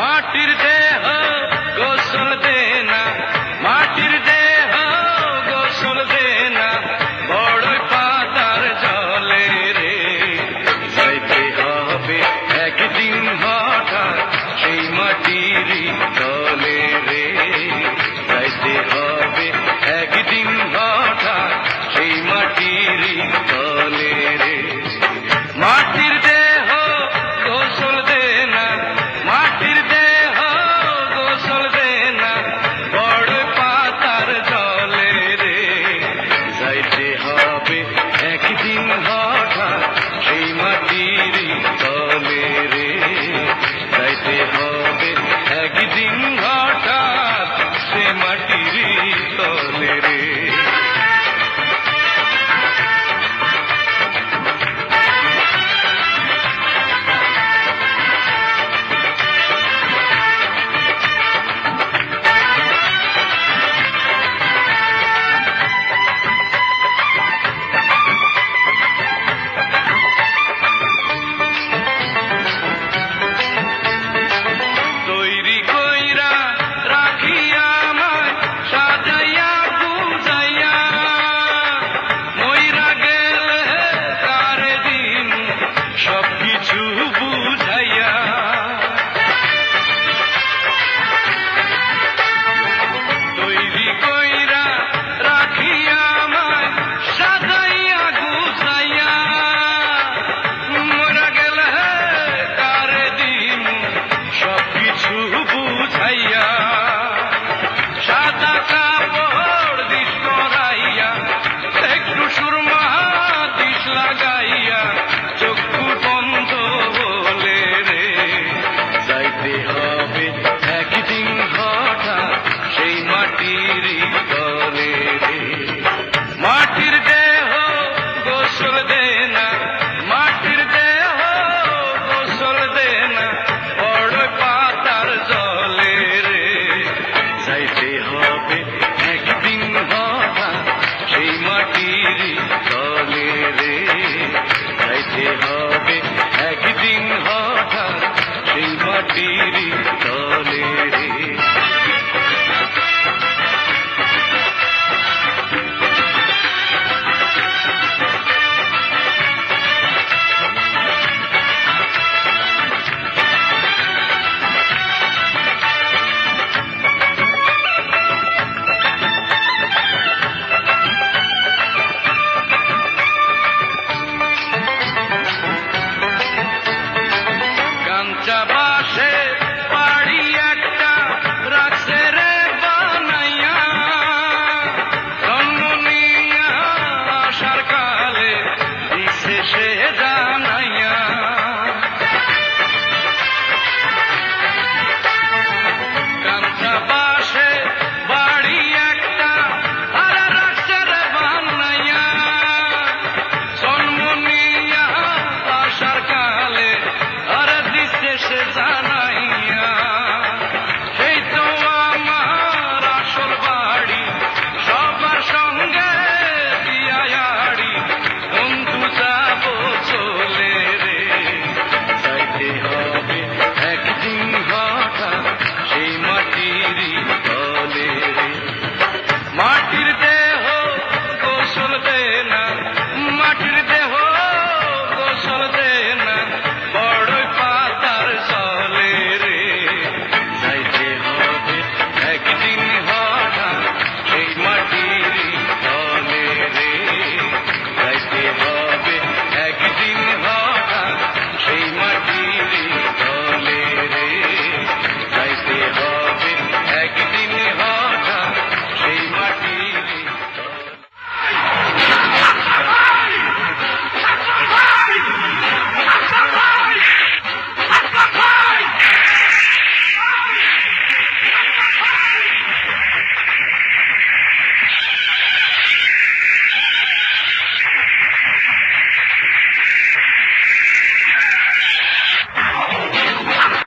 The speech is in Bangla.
মাটির দেহ গোসল দে না, মাটির দেহ গোসল দে না, বড় পাতার জলে রে। যাইতে হবে একদিন হঠাৎ সেই মাটিরই তলে রে। যাইতে হবে একদিন হঠাৎ সেই মাটিরই তলে রে। মাটির দেহ গোসল দে না, মাটির দেহ গোসল দে না, বড় পাতার জলে রে। যাইতে হবে একদিন হঠাৎ সেই মাটিরই তলে রে। যাইতে হবে একদিন হঠাৎ সে মাটিরই তলে রে। সবকিছু বুঝাইয়া তৈরি কইরা রাখিয়া আমায় সাজাইয়া গুছাইয়া, মরা গেলে কারে দিন সবকিছু বুঝাইয়া। সাদা কাপড় দিস পরাইয়া, একটু সুরমা দিস লাগাইয়া, চক্ষু বন্ধ হলে রে। যাইতে হবে একদিন হঠাৎ সেই মাটিরই তলে রে। মাটির দেহ গোসল দে না, মাটির দেহ গোসল দে না, বড় পাতার জলে রে। যাইতে হবে একদিন হঠাৎ সেই মাটিরই তলে রে। যাইতে হবে একদিন হঠাৎ সেই মাটিরই